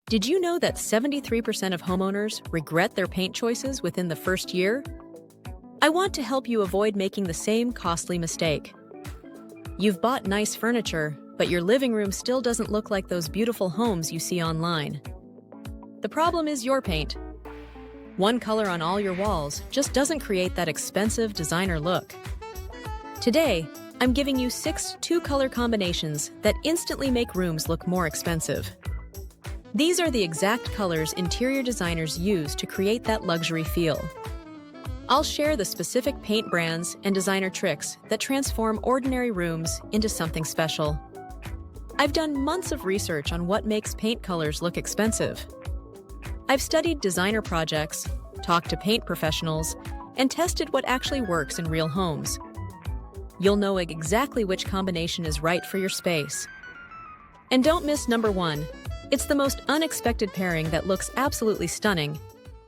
Did you know that 73% of homeowners regret their paint choices within the first year? I want to help you avoid making the same costly mistake. You've bought nice furniture, but your living room still doesn't look like those beautiful homes you see online. The problem is your paint. One color on all your walls just doesn't create that expensive designer look. Today, I'm giving you 6 two-color combinations that instantly make rooms look more expensive. These are the exact colors interior designers use to create that luxury feel. I'll share the specific paint brands and designer tricks that transform ordinary rooms into something special. I've done months of research on what makes paint colors look expensive. I've studied designer projects, talked to paint professionals, and tested what actually works in real homes. You'll know exactly which combination is right for your space. And don't miss number 1. It's the most unexpected pairing that looks absolutely stunning.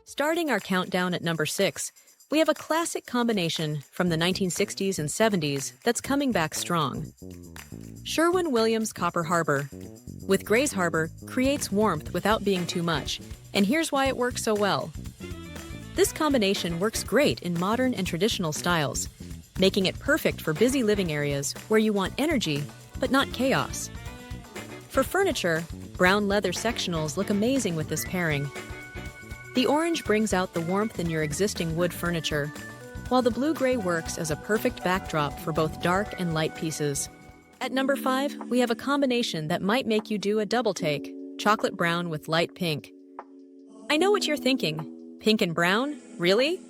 Starting our countdown at number 6, we have a classic combination from the 1960s and 70s that's coming back strong. Sherwin-Williams Copper Harbor with Grays Harbor creates warmth without being too much, and here's why it works so well. This combination works great in modern and traditional styles, making it perfect for busy living areas where you want energy but not chaos. For furniture, brown leather sectionals look amazing with this pairing. The orange brings out the warmth in your existing wood furniture, while the blue-gray works as a perfect backdrop for both dark and light pieces. At number 5, we have a combination that might make you do a double take: chocolate brown with light pink. I know what you're thinking. Pink and brown? Really?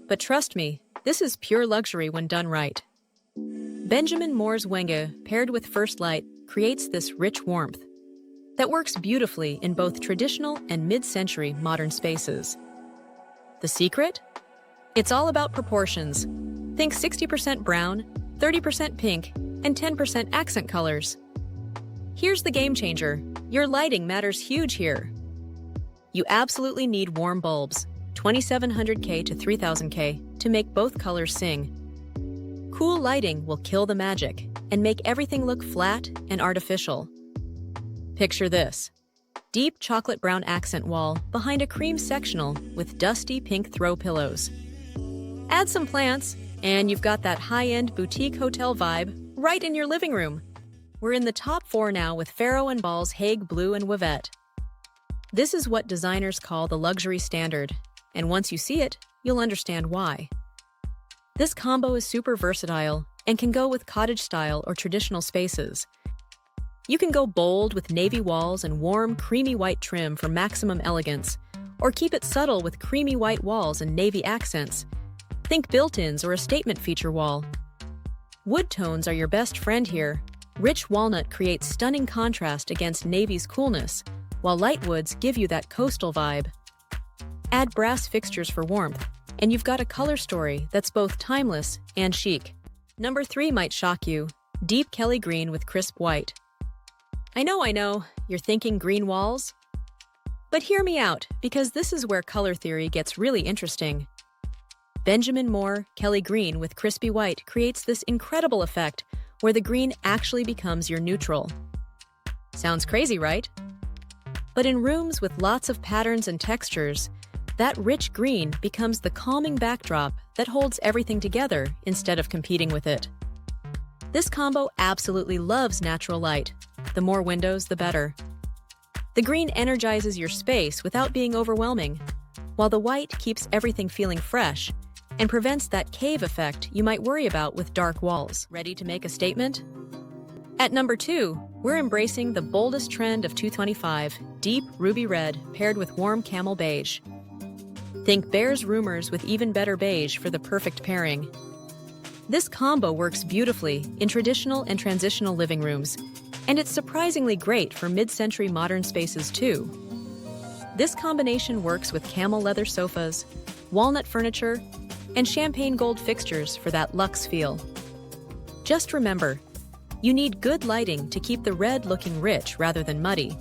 But trust me, this is pure luxury when done right. Benjamin Moore's Wenge paired with First Light creates this rich warmth that works beautifully in both traditional and mid-century modern spaces. The secret? It's all about proportions. Think 60% brown, 30% pink, and 10% accent colors. Here's the game changer. Your lighting matters huge here. You absolutely need warm bulbs, 2700K to 3000K, to make both colors sing. Cool lighting will kill the magic and make everything look flat and artificial. Picture this: deep chocolate brown accent wall behind a cream sectional with dusty pink throw pillows. Add some plants, and you've got that high-end boutique hotel vibe right in your living room. We're in the top 4 now with Farrow & Ball's Hague Blue and Wivette. This is what designers call the luxury standard, and once you see it, you'll understand why. This combo is super versatile and can go with cottage style or traditional spaces. You can go bold with navy walls and warm, creamy white trim for maximum elegance, or keep it subtle with creamy white walls and navy accents. Think built-ins or a statement feature wall. Wood tones are your best friend here. Rich walnut creates stunning contrast against navy's coolness, while light woods give you that coastal vibe. Add brass fixtures for warmth, and you've got a color story that's both timeless and chic. Number 3 might shock you: deep Kelly green with crisp white. I know, you're thinking green walls? But hear me out, because this is where color theory gets really interesting. Benjamin Moore Kelly green with crispy white creates this incredible effect where the green actually becomes your neutral. Sounds crazy, right? But in rooms with lots of patterns and textures, that rich green becomes the calming backdrop that holds everything together instead of competing with it. This combo absolutely loves natural light. The more windows, the better. The green energizes your space without being overwhelming, while the white keeps everything feeling fresh and prevents that cave effect you might worry about with dark walls. Ready to make a statement? At number 2, we're embracing the boldest trend of 2025, deep ruby red paired with warm camel beige. Think Bears Rumors with even better beige for the perfect pairing. This combo works beautifully in traditional and transitional living rooms, and it's surprisingly great for mid-century modern spaces too. This combination works with camel leather sofas, walnut furniture, and champagne gold fixtures for that luxe feel. Just remember, you need good lighting to keep the red looking rich rather than muddy,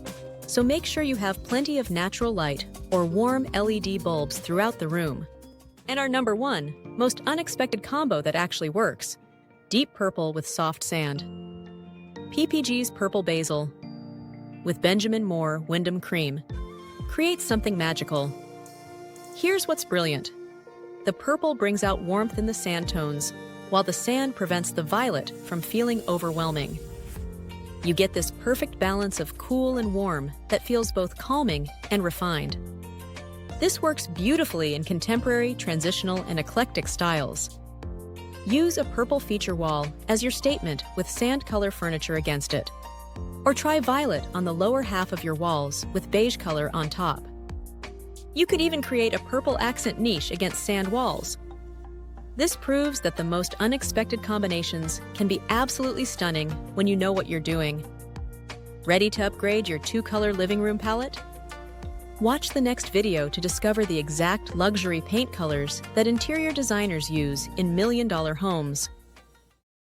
so make sure you have plenty of natural light or warm LED bulbs throughout the room. And our number 1, most unexpected combo that actually works: deep purple with soft sand. PPG's Purple Basil with Benjamin Moore Wyndham Cream. Create something magical. Here's what's brilliant. The purple brings out warmth in the sand tones, while the sand prevents the violet from feeling overwhelming. You get this perfect balance of cool and warm that feels both calming and refined. This works beautifully in contemporary, transitional, and eclectic styles. Use a purple feature wall as your statement with sand color furniture against it. Or try violet on the lower half of your walls with beige color on top. You could even create a purple accent niche against sand walls. This proves that the most unexpected combinations can be absolutely stunning when you know what you're doing. Ready to upgrade your two-color living room palette? Watch the next video to discover the exact luxury paint colors that interior designers use in million-dollar homes.